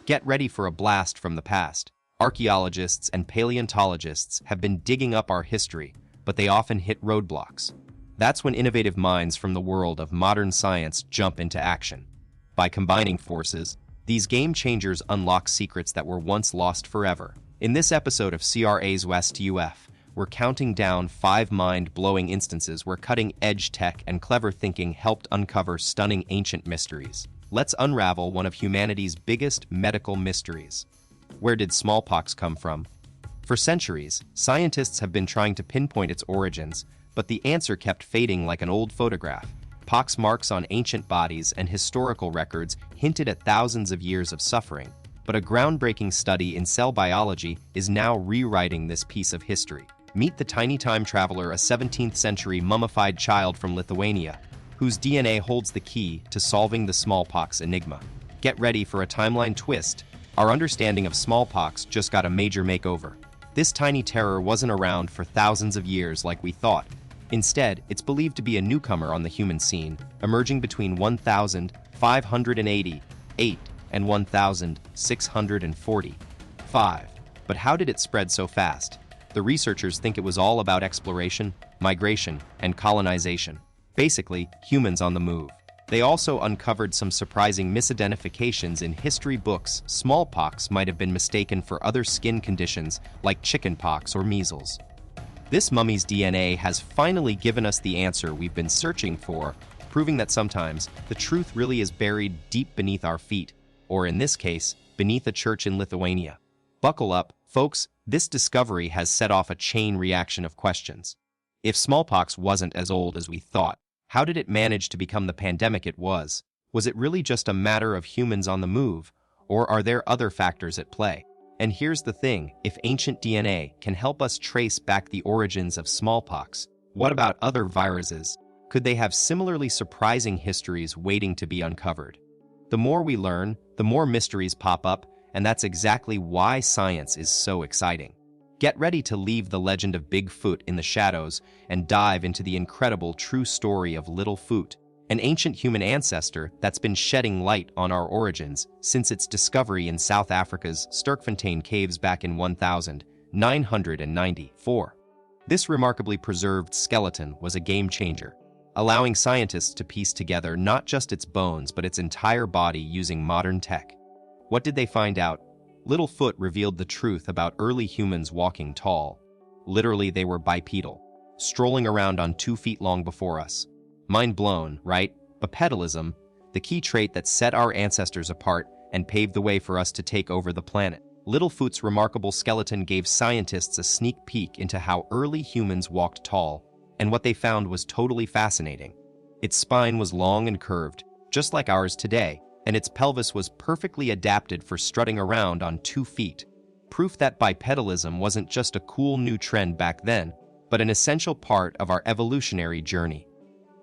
Get ready for a blast from the past. Archaeologists and paleontologists have been digging up our history, but they often hit roadblocks. That's when innovative minds from the world of modern science jump into action. By combining forces, these game changers unlock secrets that were once lost forever. In this episode of CRA's West UF, we're counting down 5 mind-blowing instances where cutting-edge tech and clever thinking helped uncover stunning ancient mysteries. Let's unravel one of humanity's biggest medical mysteries. Where did smallpox come from? For centuries, scientists have been trying to pinpoint its origins, but the answer kept fading like an old photograph. Pox marks on ancient bodies and historical records hinted at thousands of years of suffering, but a groundbreaking study in cell biology is now rewriting this piece of history. Meet the tiny time traveler, a 17th-century mummified child from Lithuania, whose DNA holds the key to solving the smallpox enigma. Get ready for a timeline twist. Our understanding of smallpox just got a major makeover. This tiny terror wasn't around for thousands of years like we thought. Instead, it's believed to be a newcomer on the human scene, emerging between 1588 and 1645. But how did it spread so fast? The researchers think it was all about exploration, migration, and colonization. Basically, humans on the move. They also uncovered some surprising misidentifications in history books. Smallpox might have been mistaken for other skin conditions like chickenpox or measles. This mummy's DNA has finally given us the answer we've been searching for, proving that sometimes the truth really is buried deep beneath our feet, or in this case, beneath a church in Lithuania. Buckle up, folks, this discovery has set off a chain reaction of questions. If smallpox wasn't as old as we thought, how did it manage to become the pandemic it was? Was it really just a matter of humans on the move, or are there other factors at play? And here's the thing, if ancient DNA can help us trace back the origins of smallpox, what about other viruses? Could they have similarly surprising histories waiting to be uncovered? The more we learn, the more mysteries pop up, and that's exactly why science is so exciting. Get ready to leave the legend of Bigfoot in the shadows and dive into the incredible true story of Littlefoot, an ancient human ancestor that's been shedding light on our origins since its discovery in South Africa's Sterkfontein caves back in 1994. This remarkably preserved skeleton was a game changer, allowing scientists to piece together not just its bones but its entire body using modern tech. What did they find out? Littlefoot revealed the truth about early humans walking tall. Literally, they were bipedal, strolling around on 2 feet long before us. Mind blown, right? Bipedalism, the key trait that set our ancestors apart and paved the way for us to take over the planet. Littlefoot's remarkable skeleton gave scientists a sneak peek into how early humans walked tall, and what they found was totally fascinating. Its spine was long and curved, just like ours today, and its pelvis was perfectly adapted for strutting around on 2 feet. Proof that bipedalism wasn't just a cool new trend back then, but an essential part of our evolutionary journey.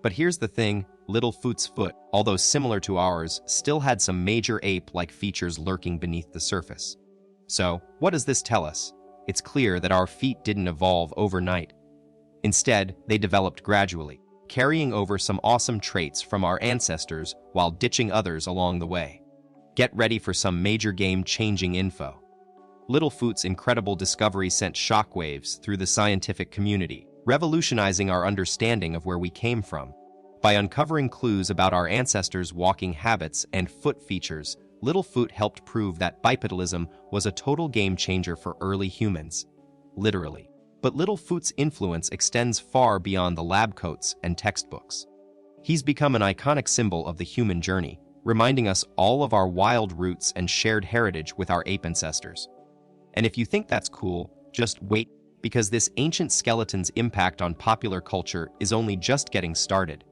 But here's the thing, Littlefoot's foot, although similar to ours, still had some major ape-like features lurking beneath the surface. So, what does this tell us? It's clear that our feet didn't evolve overnight. Instead, they developed gradually, carrying over some awesome traits from our ancestors while ditching others along the way. Get ready for some major game-changing info. Littlefoot's incredible discovery sent shockwaves through the scientific community, revolutionizing our understanding of where we came from. By uncovering clues about our ancestors' walking habits and foot features, Littlefoot helped prove that bipedalism was a total game-changer for early humans. Literally. But Littlefoot's influence extends far beyond the lab coats and textbooks. He's become an iconic symbol of the human journey, reminding us all of our wild roots and shared heritage with our ape ancestors. And if you think that's cool, just wait, because this ancient skeleton's impact on popular culture is only just getting started.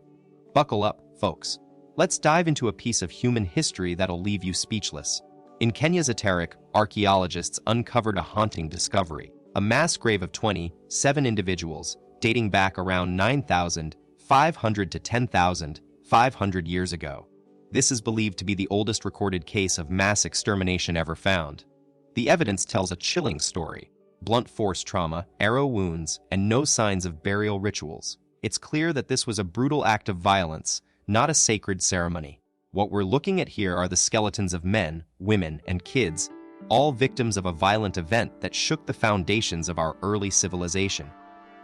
Buckle up, folks. Let's dive into a piece of human history that'll leave you speechless. In Kenya's Atarik, archaeologists uncovered a haunting discovery. A mass grave of 27 individuals, dating back around 9,500 to 10,500 years ago. This is believed to be the oldest recorded case of mass extermination ever found. The evidence tells a chilling story. Blunt force trauma, arrow wounds, and no signs of burial rituals. It's clear that this was a brutal act of violence, not a sacred ceremony. What we're looking at here are the skeletons of men, women, and kids, all victims of a violent event that shook the foundations of our early civilization.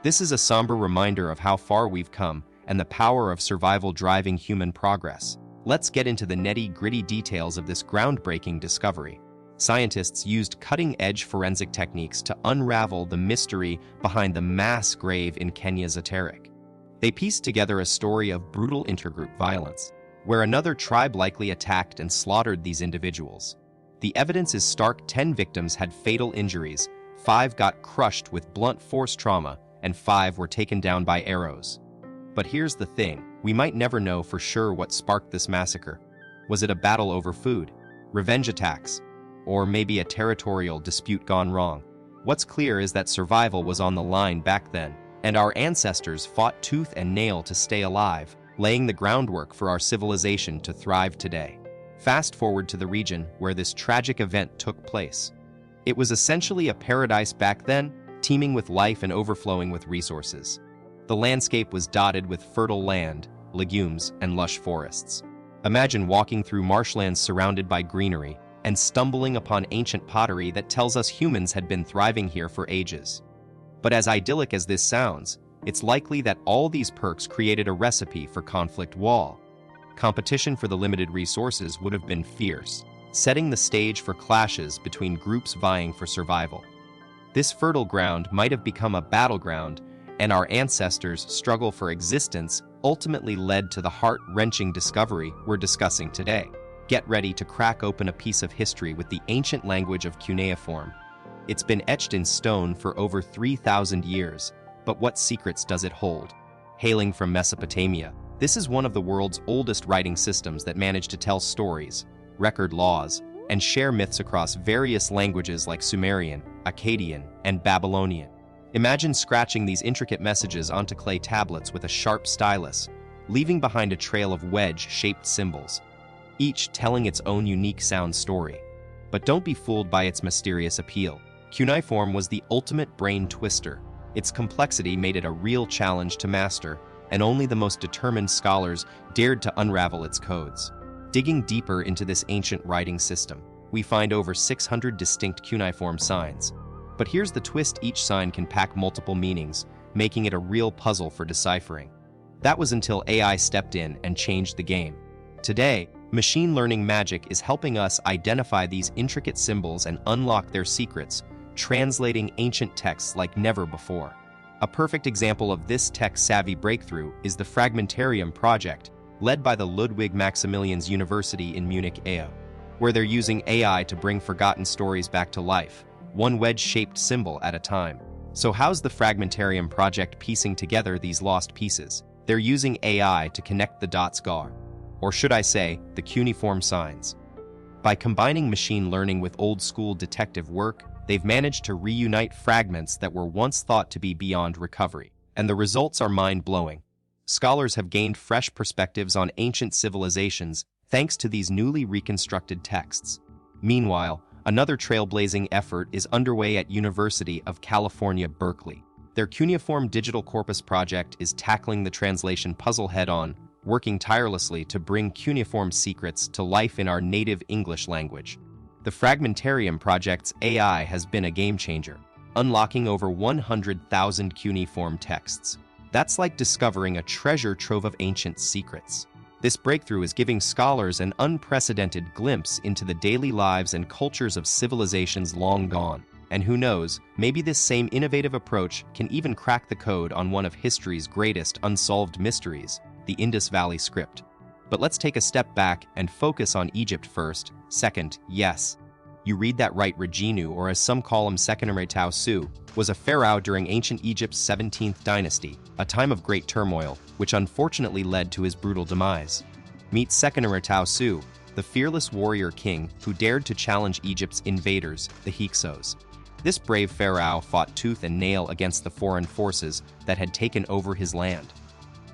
This is a somber reminder of how far we've come and the power of survival driving human progress. Let's get into the nitty-gritty details of this groundbreaking discovery. Scientists used cutting-edge forensic techniques to unravel the mystery behind the mass grave in Kenya's Aterik. They pieced together a story of brutal intergroup violence, where another tribe likely attacked and slaughtered these individuals. The evidence is stark. 10 victims had fatal injuries, 5 got crushed with blunt force trauma, and 5 were taken down by arrows. But here's the thing, we might never know for sure what sparked this massacre. Was it a battle over food, revenge attacks, or maybe a territorial dispute gone wrong? What's clear is that survival was on the line back then, and our ancestors fought tooth and nail to stay alive, laying the groundwork for our civilization to thrive today. Fast forward to the region where this tragic event took place. It was essentially a paradise back then, teeming with life and overflowing with resources. The landscape was dotted with fertile land, legumes, and lush forests. Imagine walking through marshlands surrounded by greenery and stumbling upon ancient pottery that tells us humans had been thriving here for ages. But as idyllic as this sounds, it's likely that all these perks created a recipe for conflict. Competition for the limited resources would have been fierce, setting the stage for clashes between groups vying for survival. This fertile ground might have become a battleground, and our ancestors' struggle for existence ultimately led to the heart-wrenching discovery we're discussing today. Get ready to crack open a piece of history with the ancient language of cuneiform. It's been etched in stone for over 3,000 years, but what secrets does it hold? Hailing from Mesopotamia, this is one of the world's oldest writing systems that managed to tell stories, record laws, and share myths across various languages like Sumerian, Akkadian, and Babylonian. Imagine scratching these intricate messages onto clay tablets with a sharp stylus, leaving behind a trail of wedge-shaped symbols, each telling its own unique sound story. But don't be fooled by its mysterious appeal. Cuneiform was the ultimate brain twister. Its complexity made it a real challenge to master, and only the most determined scholars dared to unravel its codes. Digging deeper into this ancient writing system, we find over 600 distinct cuneiform signs. But here's the twist: each sign can pack multiple meanings, making it a real puzzle for deciphering. That was until AI stepped in and changed the game. Today, machine learning magic is helping us identify these intricate symbols and unlock their secrets, translating ancient texts like never before. A perfect example of this tech-savvy breakthrough is the Fragmentarium project, led by the Ludwig Maximilians University in Munich, where they're using AI to bring forgotten stories back to life, one wedge-shaped symbol at a time. So how's the Fragmentarium project piecing together these lost pieces? They're using AI to connect the dots, or should I say, the cuneiform signs. By combining machine learning with old-school detective work, they've managed to reunite fragments that were once thought to be beyond recovery, and the results are mind-blowing. Scholars have gained fresh perspectives on ancient civilizations thanks to these newly reconstructed texts. Meanwhile, another trailblazing effort is underway at University of California, Berkeley. Their Cuneiform Digital Corpus project is tackling the translation puzzle head-on, working tirelessly to bring cuneiform secrets to life in our native English language. The Fragmentarium project's AI has been a game-changer, unlocking over 100,000 cuneiform texts. That's like discovering a treasure trove of ancient secrets. This breakthrough is giving scholars an unprecedented glimpse into the daily lives and cultures of civilizations long gone. And who knows, maybe this same innovative approach can even crack the code on one of history's greatest unsolved mysteries, the Indus Valley Script. But let's take a step back and focus on Egypt first. Second, yes, you read that right, Reginu, or as some call him Seqenenre-Tao-Su, was a pharaoh during ancient Egypt's 17th dynasty, a time of great turmoil, which unfortunately led to his brutal demise. Meet Seqenenre-Tao-Su, the fearless warrior king who dared to challenge Egypt's invaders, the Hyksos. This brave pharaoh fought tooth and nail against the foreign forces that had taken over his land.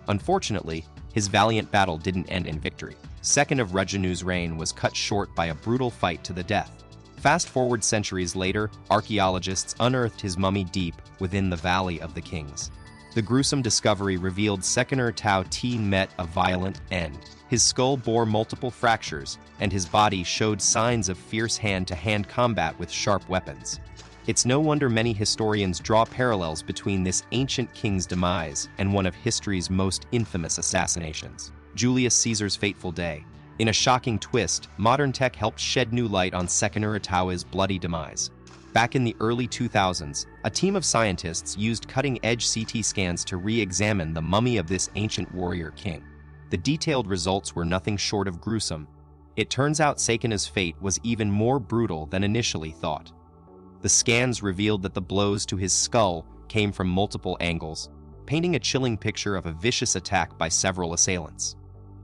Unfortunately, his valiant battle didn't end in victory. Second of Reginu's reign was cut short by a brutal fight to the death. Fast forward centuries later, archaeologists unearthed his mummy deep within the Valley of the Kings. The gruesome discovery revealed Seqener T met a violent end. His skull bore multiple fractures, and his body showed signs of fierce hand-to-hand combat with sharp weapons. It's no wonder many historians draw parallels between this ancient king's demise and one of history's most infamous assassinations, Julius Caesar's fateful day. In a shocking twist, modern tech helped shed new light on Seqener-Atahua's bloody demise. Back in the early 2000s, a team of scientists used cutting-edge CT scans to re-examine the mummy of this ancient warrior king. The detailed results were nothing short of gruesome. It turns out Seqener's fate was even more brutal than initially thought. The scans revealed that the blows to his skull came from multiple angles, painting a chilling picture of a vicious attack by several assailants.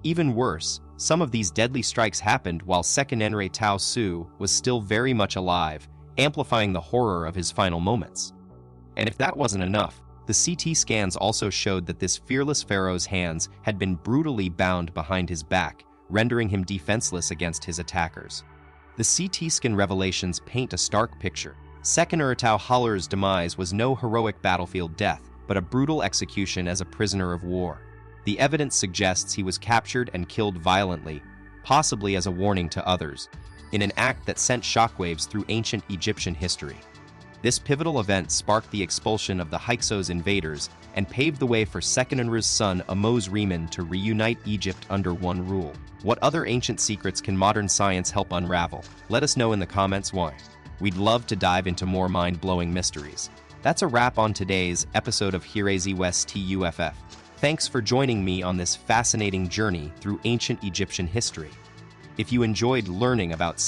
Even worse, some of these deadly strikes happened while Seqener-Atahu was still very much alive, amplifying the horror of his final moments. And if that wasn't enough, the CT scans also showed that this fearless pharaoh's hands had been brutally bound behind his back, rendering him defenseless against his attackers. The CT scan revelations paint a stark picture. Seqener-Atahu's demise was no heroic battlefield death, but a brutal execution as a prisoner of war. The evidence suggests he was captured and killed violently, possibly as a warning to others, in an act that sent shockwaves through ancient Egyptian history. This pivotal event sparked the expulsion of the Hyksos invaders and paved the way for Seqener's son Ahmose-Renen to reunite Egypt under one rule. What other ancient secrets can modern science help unravel? Let us know in the comments why. We'd love to dive into more mind-blowing mysteries. That's a wrap on today's episode of Hirezi West TUFF. Thanks for joining me on this fascinating journey through ancient Egyptian history. If you enjoyed learning about